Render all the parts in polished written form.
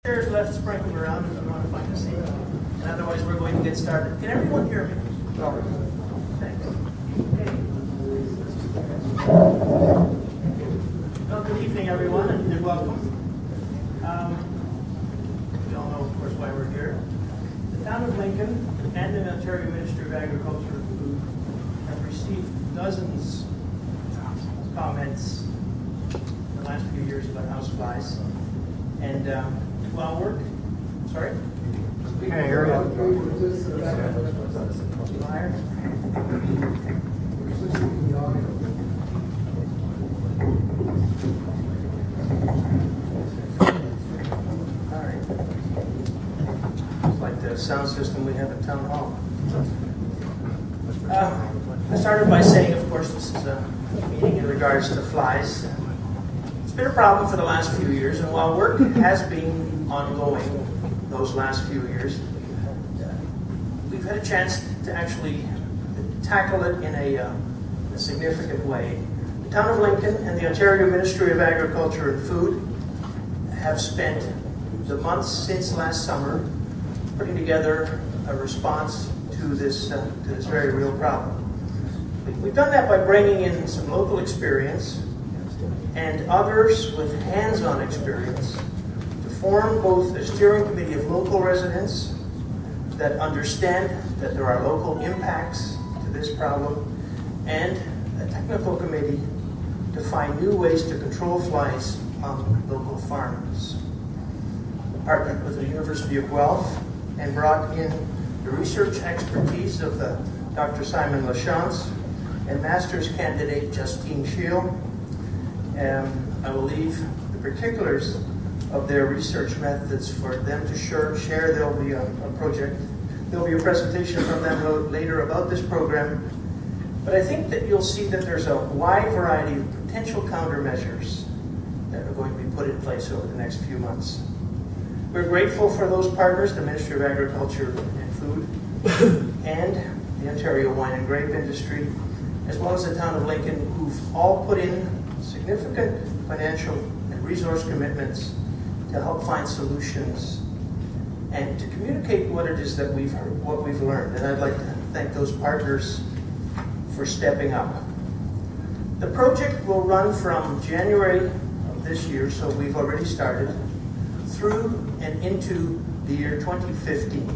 Chairs left sprinkled around if you want to find a seat. And otherwise, we're going to get started. Can everyone hear me? Thanks. Okay. Well, good evening, everyone, and welcome. We all know, of course, why we're here. The town of Lincoln and the Ontario Ministry of Agriculture and Food have received dozens of comments in the last few years about houseflies. And while work, sorry? We can hear you. All right. It's like the sound system we have at Town Hall. I started by saying, of course, this is a meeting in regards to flies. It's been a problem for the last few years, and while work has been ongoing those last few years, we've had a chance to actually tackle it in a significant way. The town of Lincoln and the Ontario Ministry of Agriculture and Food have spent the months since last summer putting together a response to this very real problem. We've done that by bringing in some local experience and others with hands-on experience to form both a steering committee of local residents that understand that there are local impacts to this problem, and a technical committee to find new ways to control flies on local farms. Partnered with the University of Guelph and brought in the research expertise of Dr. Simon Lachance and master's candidate Justine Scheel. I will leave the particulars of their research methods for them to share. There'll be a presentation from them later about this program. But I think that you'll see that there's a wide variety of potential countermeasures that are going to be put in place over the next few months. We're grateful for those partners, the Ministry of Agriculture and Food and the Ontario Wine and Grape Industry, as well as the town of Lincoln, who've all put in significant financial and resource commitments to help find solutions and to communicate what it is that we've learned. And I'd like to thank those partners for stepping up. The project will run from January of this year, so we've already started, through and into the year 2015.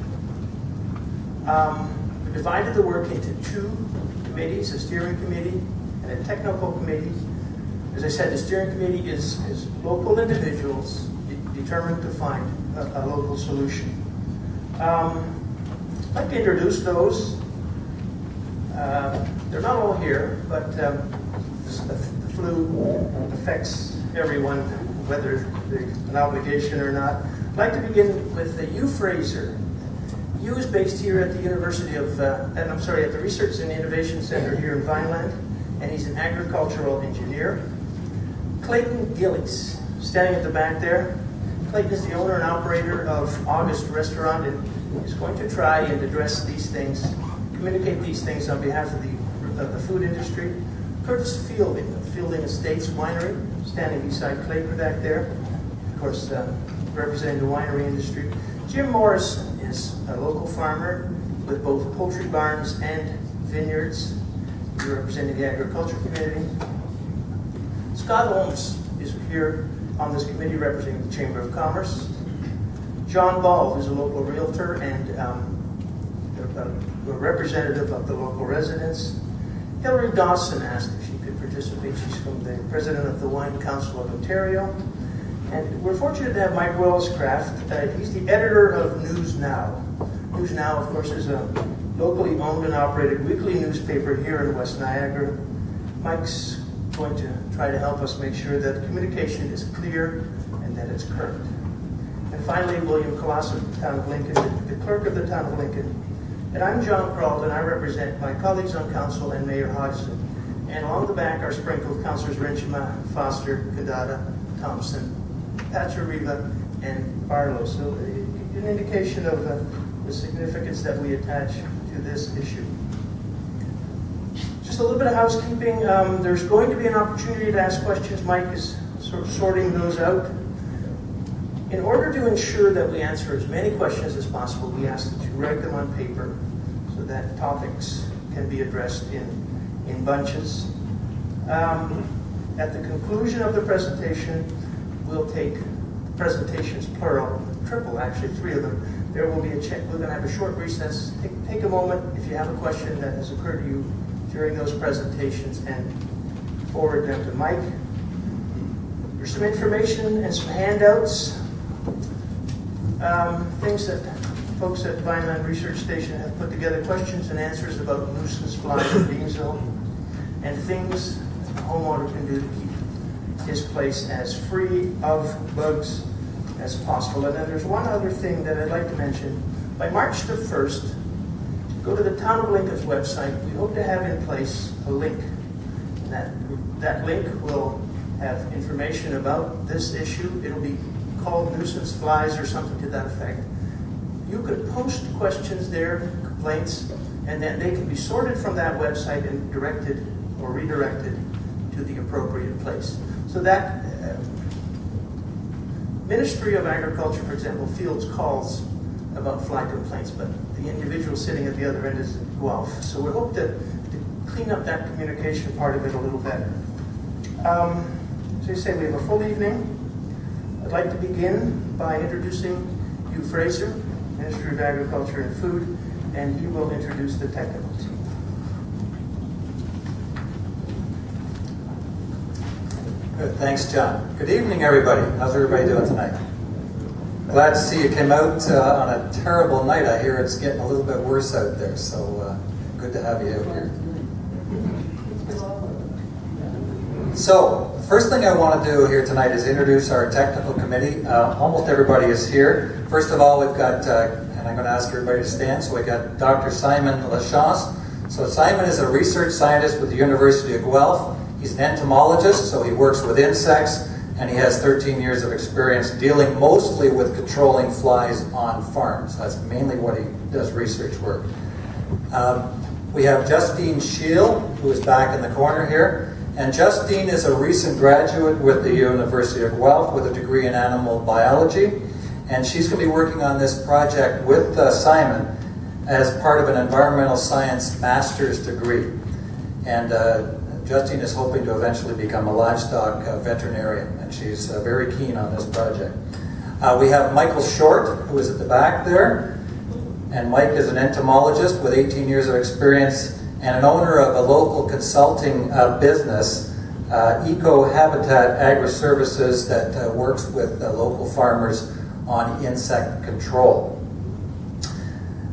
We divided the work into two committees, a steering committee and a technical committee. As I said, the steering committee is local individuals determined to find a local solution. I'd like to introduce those. They're not all here, but the flu affects everyone, whether there's an obligation or not. I'd like to begin with Hugh Fraser. Hugh is based here at the University of, at the Research and Innovation Center here in Vineland, and he's an agricultural engineer. Clayton Gillies, standing at the back there. Clayton is the owner and operator of August Restaurant and is going to try and address these things, communicate these things on behalf of the food industry. Curtis Fielding of Fielding Estates Winery, standing beside Clayton back there, of course representing the winery industry. Jim Morrison is a local farmer with both poultry barns and vineyards. He's representing the agriculture community. Scott Holmes is here on this committee representing the Chamber of Commerce. John Ball is a local realtor and a representative of the local residents. Hilary Dawson asked if she could participate. She's from the president of the Wine Council of Ontario. And we're fortunate to have Mike Wellscraft. He's the editor of News Now. News Now, of course, is a locally owned and operated weekly newspaper here in West Niagara. Mike's going to try to help us make sure that communication is clear and that it's current. And finally, William Coloss of the town of Lincoln, the clerk of the town of Lincoln. And I'm John Cralton. I represent my colleagues on council and Mayor Hodgson. And along the back are sprinkled Councillors Renchima, Foster, Kadada, Thompson, Pachariva, and Barlow. So an indication of the significance that we attach to this issue. Just a little bit of housekeeping. There's going to be an opportunity to ask questions. Mike is sort of sorting those out. In order to ensure that we answer as many questions as possible, we ask that you write them on paper so that topics can be addressed in bunches. At the conclusion of the presentation, we'll take presentations, plural, triple actually, 3 of them. There will be a check. We're going to have a short recess. Take a moment if you have a question that has occurred to you during those presentations and forward them to Mike. There's some information and some handouts, things that folks at Vineland Research Station have put together, questions and answers about nuisance flies in Beamsville, and things a homeowner can do to keep his place as free of bugs as possible. And then there's one other thing that I'd like to mention. By March the 1st, go to the Town of Lincoln's website. We hope to have in place a link. That link will have information about this issue. It'll be called Nuisance Flies or something to that effect. You could post questions there, complaints, and then they can be sorted from that website and directed or redirected to the appropriate place. So that Ministry of Agriculture, for example, fields calls about fly complaints, but the individual sitting at the other end is Guelph. So we hope to clean up that communication part of it a little better. As I say, we have a full evening. I'd like to begin by introducing Hugh Fraser, Ministry of Agriculture and Food, and he will introduce the technical team. Good, thanks, John. Good evening, everybody. How's everybody doing tonight? Glad to see you came out on a terrible night. I hear it's getting a little bit worse out there, so good to have you out here. So, the first thing I want to do here tonight is introduce our technical committee. Almost everybody is here. First of all, we've got, and I'm going to ask everybody to stand, so we got Dr. Simon Lachance. So Simon is a research scientist with the University of Guelph. He's an entomologist, so he works with insects, and he has 13 years of experience dealing mostly with controlling flies on farms. That's mainly what he does research work. We have Justine Scheel, who is back in the corner here. And Justine is a recent graduate with the University of Guelph with a degree in animal biology. And she's going to be working on this project with Simon as part of an environmental science master's degree. And Justine is hoping to eventually become a livestock veterinarian, and she's very keen on this project. We have Michael Short, who is at the back there. And Mike is an entomologist with 18 years of experience and an owner of a local consulting business, Eco Habitat Agri-Services, that works with local farmers on insect control.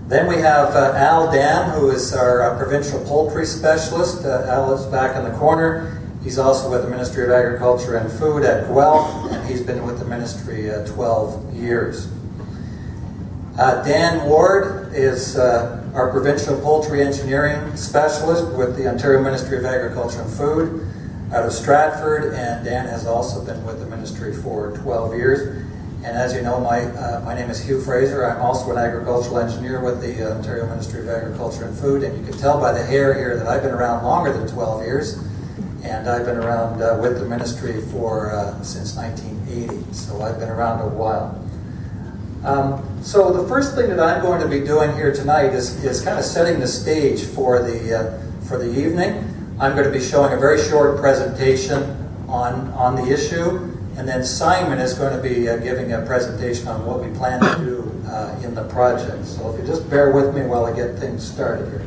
Then we have Al Dam, who is our provincial poultry specialist. Al is back in the corner. He's also with the Ministry of Agriculture and Food at Guelph, and he's been with the ministry 12 years. Dan Ward is our provincial poultry engineering specialist with the Ontario Ministry of Agriculture and Food out of Stratford, and Dan has also been with the ministry for 12 years. And as you know, my name is Hugh Fraser. I'm also an agricultural engineer with the Ontario Ministry of Agriculture and Food, and you can tell by the hair here that I've been around longer than 12 years, and I've been around with the ministry for since 1980, so I've been around a while. So the first thing that I'm going to be doing here tonight is kind of setting the stage for the evening. I'm going to be showing a very short presentation on the issue, and then Simon is going to be giving a presentation on what we plan to do in the project. So if you just bear with me while I get things started here.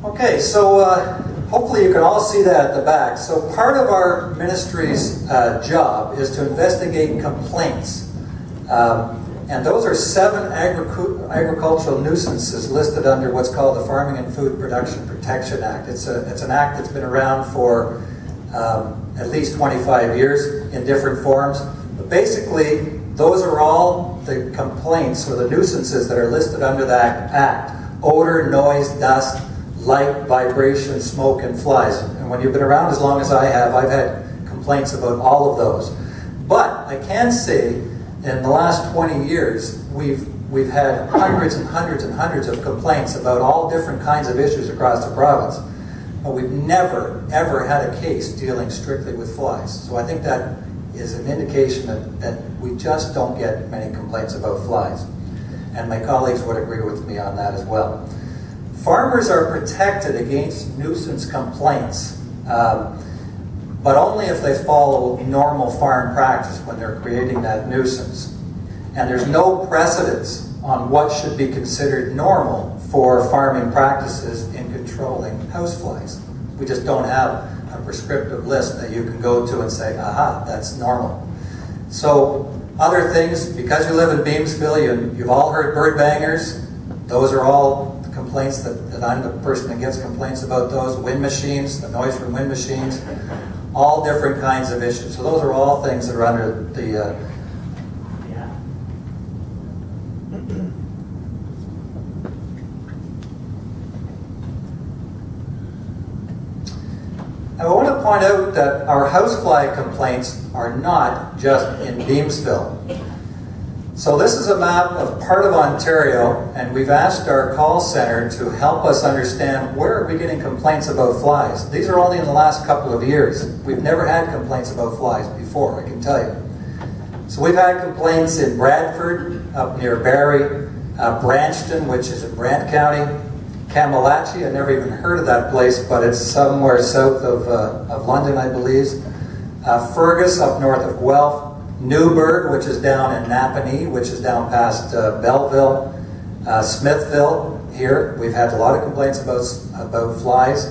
Okay, so hopefully you can all see that at the back. So part of our ministry's job is to investigate complaints. And those are 7 agricultural nuisance is listed under what's called the Farming and Food Production Protection Act. It's an act that's been around for at least 25 years in different forms. But basically, those are all the complaints or the nuisances that are listed under that act. Odor, noise, dust, light, vibration, smoke, and flies. And when you've been around as long as I have, I've had complaints about all of those. But I can say, in the last 20 years, we've had hundreds and hundreds and hundreds of complaints about all different kinds of issues across the province. But we've never, ever had a case dealing strictly with flies. So I think that is an indication that we just don't get many complaints about flies. And my colleagues would agree with me on that as well. Farmers are protected against nuisance complaints, but only if they follow normal farm practice when they're creating that nuisance. And there's no precedence on what should be considered normal for farming practices in controlling houseflies. We just don't have a prescriptive list that you can go to and say, aha, that's normal. So other things, because you live in Beamsville, you've all heard bird bangers. Those are all complaints that I'm the person that gets complaints about those. Wind machines, the noise from wind machines, all different kinds of issues. So those are all things that are under the I want to point out that our housefly complaints are not just in Beamsville. So this is a map of part of Ontario, and we've asked our call center to help us understand where are we getting complaints about flies. These are only in the last couple of years. We've never had complaints about flies before, I can tell you. So we've had complaints in Bradford, up near Barrie, Branston, which is in Brant County, Camelachie, I never even heard of that place, but it's somewhere south of London, I believe. Fergus, up north of Guelph. Newburgh, which is down in Napanee, which is down past Belleville. Smithville, here, we've had a lot of complaints about flies.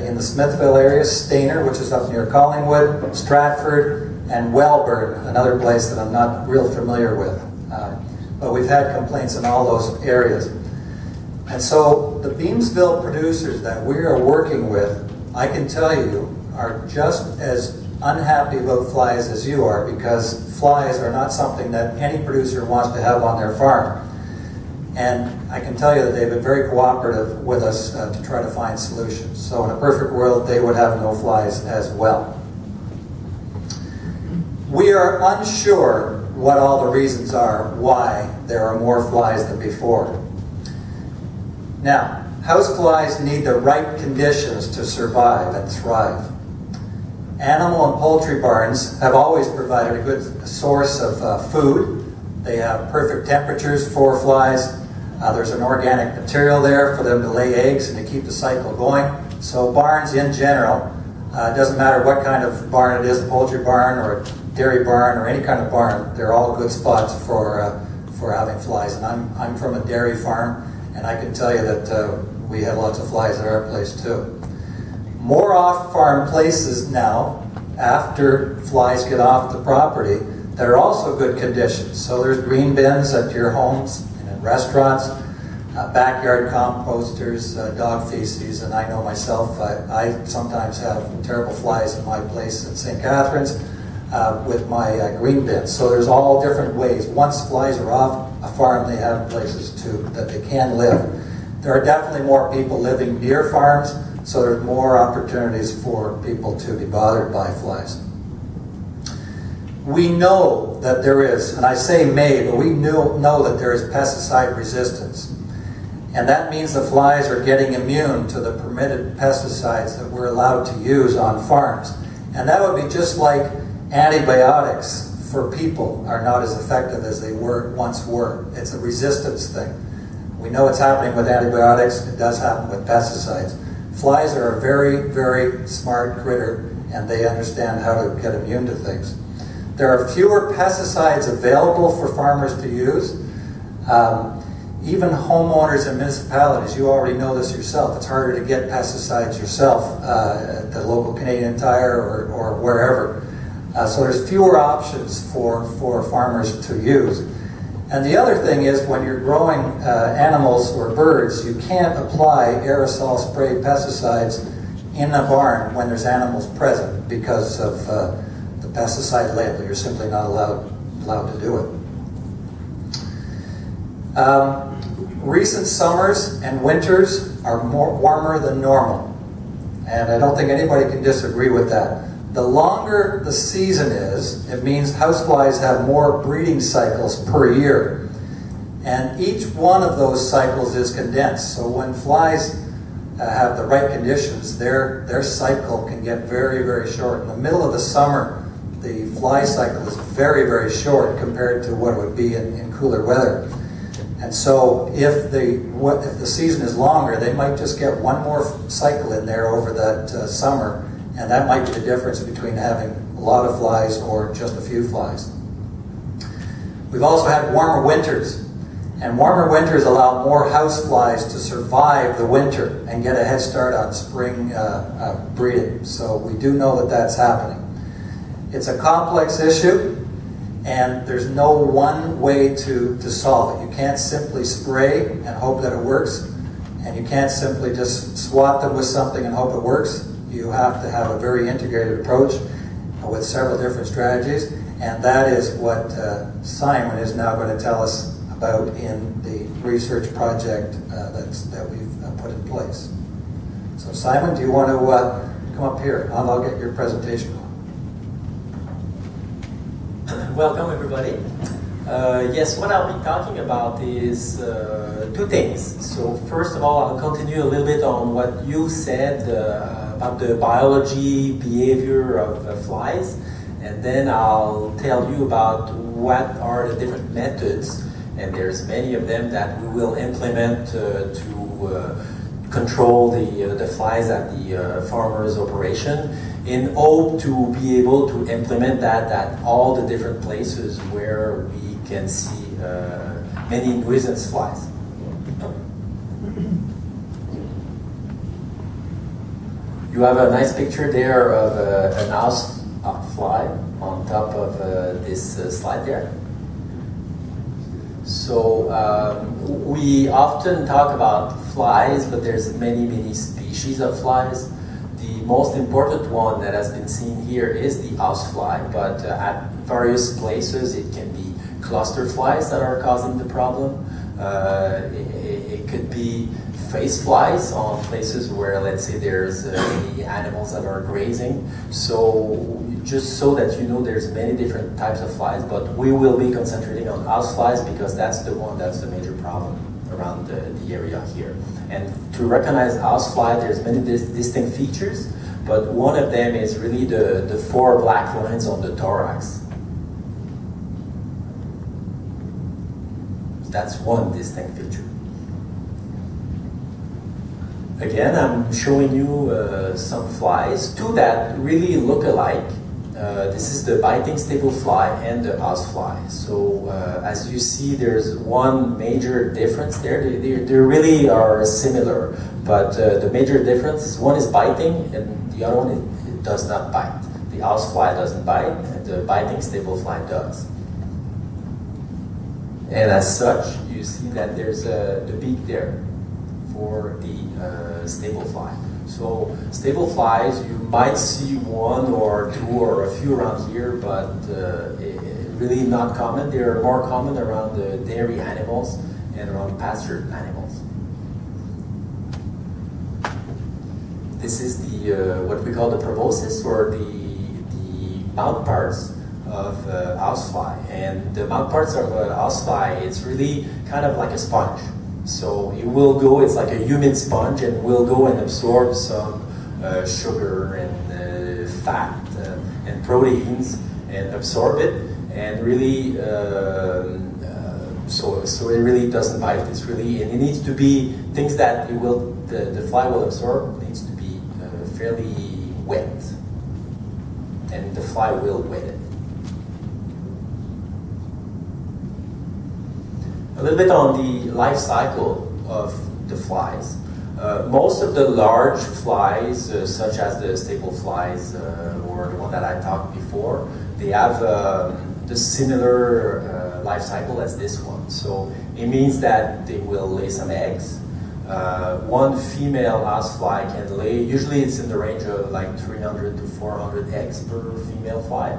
In the Smithville area, Stayner, which is up near Collingwood, Stratford, and Wellburn, another place that I'm not real familiar with. But we've had complaints in all those areas. And so the Beamsville producers that we are working with, I can tell you, are just as unhappy about flies as you are, because flies are not something that any producer wants to have on their farm. And I can tell you that they've been very cooperative with us to try to find solutions. So in a perfect world, they would have no flies as well. We are unsure what all the reasons are why there are more flies than before. Now, houseflies need the right conditions to survive and thrive. Animal and poultry barns have always provided a good source of food. They have perfect temperatures for flies. There's an organic material there for them to lay eggs and to keep the cycle going. So barns in general, it doesn't matter what kind of barn it is, a poultry barn or a dairy barn or any kind of barn, they're all good spots for having flies. And I'm from a dairy farm, and I can tell you that we had lots of flies at our place too. More off-farm places now, after flies get off the property, that are also good conditions. So there's green bins at your homes and in restaurants, backyard composters, dog feces, and I know myself, I sometimes have terrible flies in my place in St. Catharines with my green bins. So there's all different ways. Once flies are off a farm, they have places that they can live. There are definitely more people living near farms, so there's more opportunities for people to be bothered by flies. We know that there is, and I say may, but we know that there is pesticide resistance. And that means the flies are getting immune to the permitted pesticides that we're allowed to use on farms. And that would be just like antibiotics for people are not as effective as they once were. It's a resistance thing. We know it's happening with antibiotics. It does happen with pesticides. Flies are a very, very smart critter, and they understand how to get immune to things. There are fewer pesticides available for farmers to use. Even homeowners and municipalities, you already know this yourself, it's harder to get pesticides yourself at the local Canadian Tire or wherever. So there's fewer options for farmers to use. And the other thing is, when you're growing animals or birds, you can't apply aerosol sprayed pesticides in a barn when there's animals present because of the pesticide label. You're simply not allowed to do it. Recent summers and winters are warmer than normal, and I don't think anybody can disagree with that. The longer the season is, it means houseflies have more breeding cycles per year. And each one of those cycles is condensed. So when flies have the right conditions, their cycle can get very, very short. In the middle of the summer, the fly cycle is very, very short compared to what it would be in cooler weather. And so if the season is longer, they might just get one more cycle in there over that summer. And that might be the difference between having a lot of flies or just a few flies. We've also had warmer winters. And warmer winters allow more house flies to survive the winter and get a head start on spring breeding. So we do know that that's happening. It's a complex issue, and there's no one way to solve it. You can't simply spray and hope that it works, and you can't simply just swat them with something and hope it works. You have to have a very integrated approach with several different strategies, and that is what Simon is now going to tell us about in the research project that we've put in place. So Simon, do you want to come up here? I'll get your presentation going. Welcome everybody. Yes, what I'll be talking about is two things. So first of all, I'll continue a little bit on what you said about the biology, behavior of flies, and then I'll tell you about what are the different methods, and there's many of them that we will implement to control the flies at the farmer's operation, in hope to be able to implement that at all the different places where we can see many nuisance flies. You have a nice picture there of an house fly on top of this slide there. So we often talk about flies, but there's many species of flies. The most important one that has been seen here is the housefly, but at various places it can be cluster flies that are causing the problem. It could be face flies on places where, let's say, there's many animals that are grazing. So just so that you know, there's many different types of flies, but we will be concentrating on house flies because that's the one that's the major problem around the area here. And to recognize house fly, there's many distinct features, but one of them is really the 4 black lines on the thorax. That's one distinct feature. Again, I'm showing you some flies, 2 that really look alike. This is the biting staple fly and the housefly. So as you see, there's one major difference there. They really are similar, but the major difference is one is biting and the other one it does not bite. The housefly doesn't bite and the biting staple fly does. And as such, you see that there's the beak there for the staple fly. So staple flies, you might see 1 or 2 or a few around here, but really not common. They are more common around the dairy animals and around pastured animals. This is the what we call the proboscis, or the mouth parts of housefly. And the mouth parts of a housefly, it's really kind of like a sponge. So it will go, it's like a humid sponge, and will go and absorb some sugar and fat and proteins and absorb it, and really, so it really doesn't bite. It's really, and it needs to be things that it will, the fly will absorb, needs to be fairly wet, and the fly will wet it. A little bit on the life cycle of the flies. Most of the large flies, such as the staple flies or the one that I talked before, they have the similar life cycle as this one. So it means that they will lay some eggs. One female housefly can lay, usually it's in the range of like 300 to 400 eggs per female fly.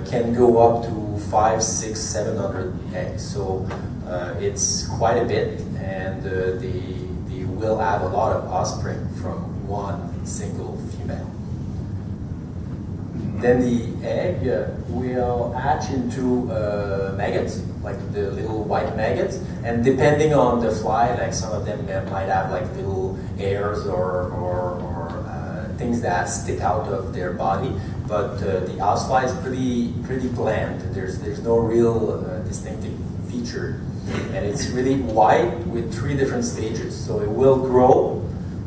Can go up to 500, 600, 700 eggs. So it's quite a bit, and they will have a lot of offspring from one single female. Then the egg will hatch into maggots, like the little white maggots. And depending on the fly, like some of them might have like little hairs or things that stick out of their body. But the housefly is pretty bland. There's no real distinctive feature. And it's really white with 3 different stages. So it will grow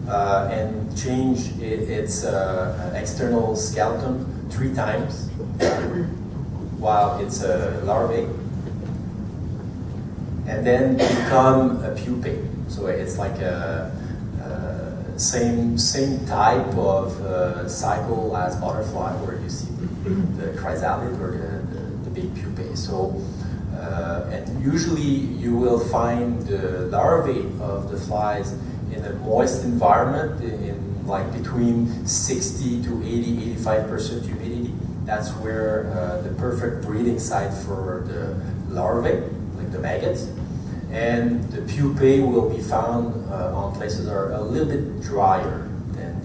and change its external skeleton 3 times while it's a larvae, and then become a pupae. So it's like a same type of cycle as butterfly, where you see the chrysalid or the big pupae. So and usually you will find the larvae of the flies in a moist environment, in like between 60 to 80, 85% humidity. That's where the perfect breeding site for the larvae, like the maggots. And the pupae will be found on places that are a little bit drier than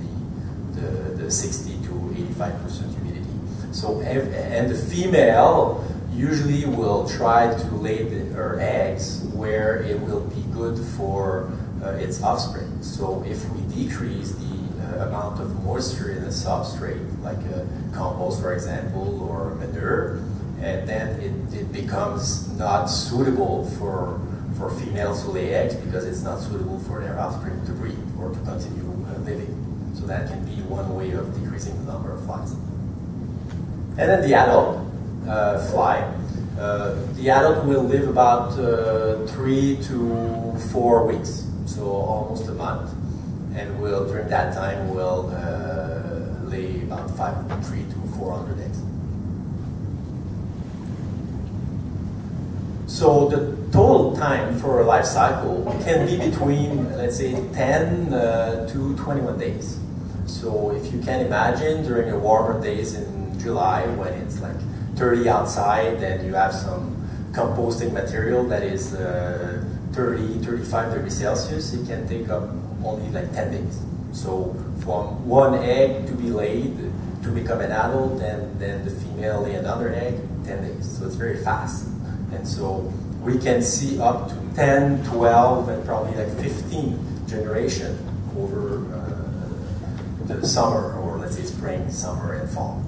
the 60 to 85% humidity. So, and the female usually will try to lay her eggs where it will be good for its offspring. So if we decrease the amount of moisture in a substrate, like compost, for example, or manure, and then it becomes not suitable for females to lay eggs, because it's not suitable for their offspring to breed or to continue living. So that can be one way of decreasing the number of flies. And then the adult fly. The adult will live about 3 to 4 weeks, so almost a month, and will during that time will lay about 3 to 400 eggs. So the total time for a life cycle can be between, let's say, 10 to 21 days. So if you can imagine, during the warmer days in July, when it's like 30 outside, then you have some composting material that is 30, 35 degrees Celsius, it can take up only like 10 days. So from one egg to be laid to become an adult, and then the female lay another egg, 10 days. So it's very fast. And so we can see up to 10, 12, and probably like 15 generation over the summer, or let's say spring, summer, and fall.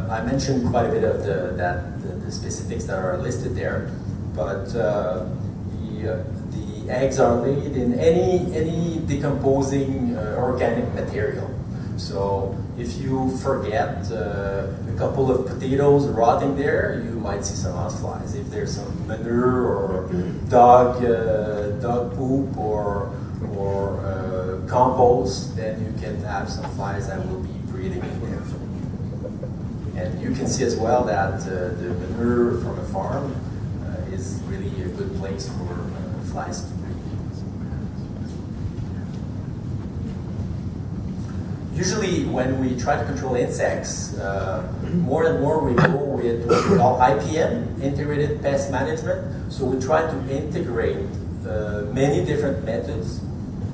I mentioned quite a bit of the specifics that are listed there, but the eggs are laid in any decomposing organic material. So if you forget a couple of potatoes rotting there, you might see some houseflies. If there's some manure or dog poop or compost, then you can have some flies that will be breeding in there. And you can see as well that the manure from a farm is really a good place for flies to breed. Usually when we try to control insects, more and more we go with what we call IPM, Integrated Pest Management. So we try to integrate many different methods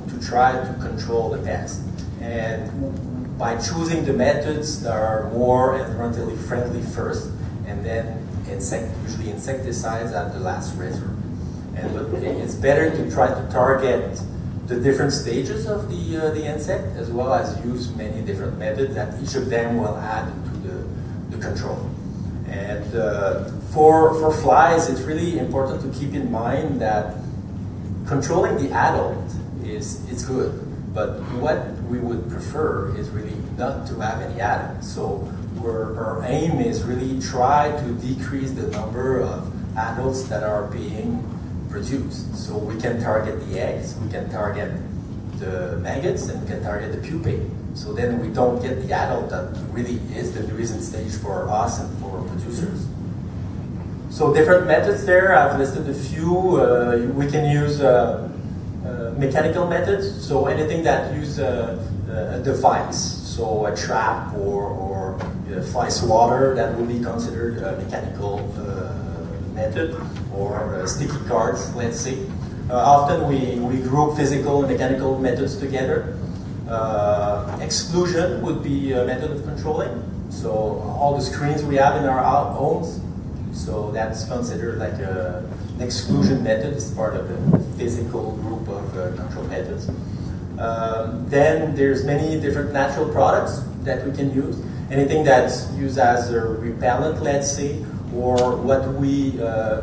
to try to control the pest. And by choosing the methods that are more environmentally friendly first, and then usually insecticides at the last resort. But it's better to try to target the different stages of the insect, as well as use many different methods that each of them will add to the control. And for flies, it's really important to keep in mind that controlling the adult is good, but what we would prefer is really not to have any adults. So our aim is really try to decrease the number of adults that are being produced. So we can target the eggs, we can target the maggots and we can target the pupae. So then we don't get the adult that really is the nuisance stage for us and for producers. So different methods there, I've listed a few. We can use mechanical methods, so anything that use a device, so a trap or a fly swatter, that will be considered a mechanical method, or sticky cards, let's say. Often we group physical and mechanical methods together. Exclusion would be a method of controlling. So all the screens we have in our homes, so that's considered like an exclusion method. It's part of a physical group of control methods. Then there's many different natural products that we can use. Anything that's used as a repellent, let's say, or what we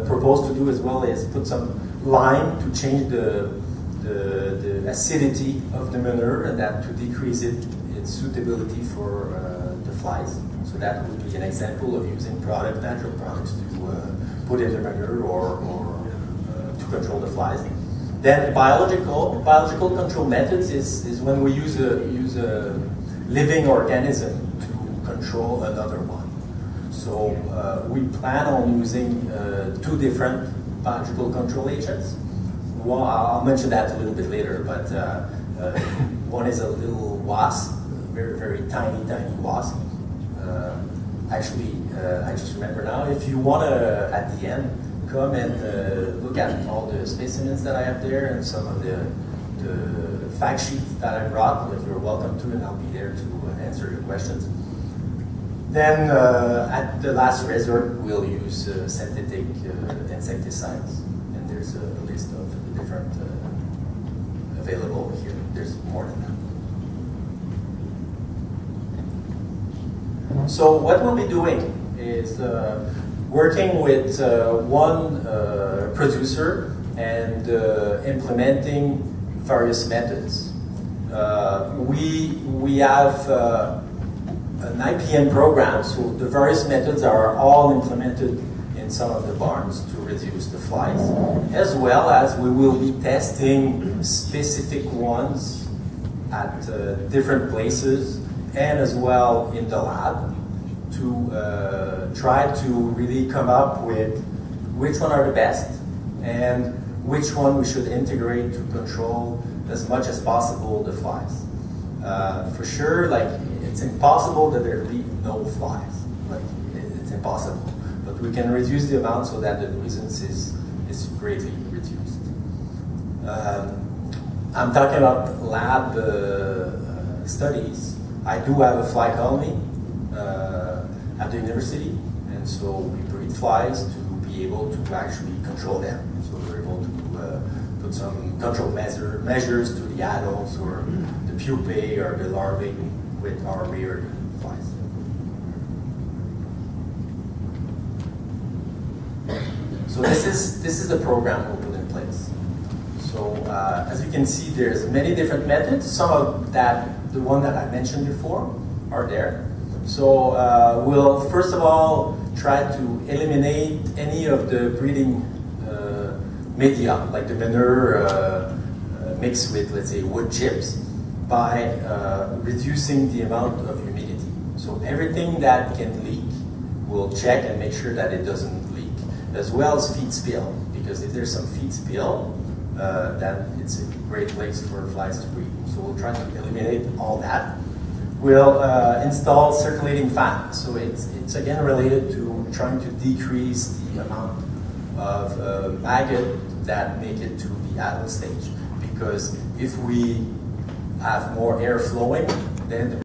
propose to do as well is put some lime to change the acidity of the manure, and that to decrease its suitability for the flies. So that would be an example of using natural products to put in the manure or to control the flies. Then biological control methods is when we use a living organism to control another one. So we plan on using 2 different biological control agents. Well, I'll mention that a little bit later, but one is a little wasp, very, very tiny wasp. Actually, I just remember now, if you want to, at the end, come and look at all the specimens that I have there and some of the fact sheets that I brought, you're welcome to, and I'll be there to answer your questions. Then, at the last resort, we'll use synthetic insecticides, and there's a list of the different available here. There's more than that. So what we'll be doing is working with one producer and implementing various methods. We have an IPM program, so the various methods are all implemented in some of the barns to reduce the flies, as well as we will be testing specific ones at different places and as well in the lab to try to really come up with which one are the best and which one we should integrate to control as much as possible the flies. For sure, like, it's impossible that there be no flies. Like, it's impossible. But we can reduce the amount so that the nuisance is greatly reduced. I'm talking about lab studies. I do have a fly colony at the university, and so we breed flies to be able to actually control them. So we're able to put some control measures to the adults or the pupae or the larvae with our reared flies. So this is the program we'll put in place. So as you can see, there's many different methods. Some of that, the one that I mentioned before, are there. So we'll first of all try to eliminate any of the breeding media, like the manure mixed with, let's say, wood chips, by reducing the amount of humidity. So everything that can leak, we'll check and make sure that it doesn't leak, as well as feed spill, because if there's some feed spill, then it's a great place for flies to breed. So we'll try to eliminate all that. We'll install circulating fan. So it's again related to trying to decrease the amount of maggot that make it to the adult stage. Because if we have more air flowing, then the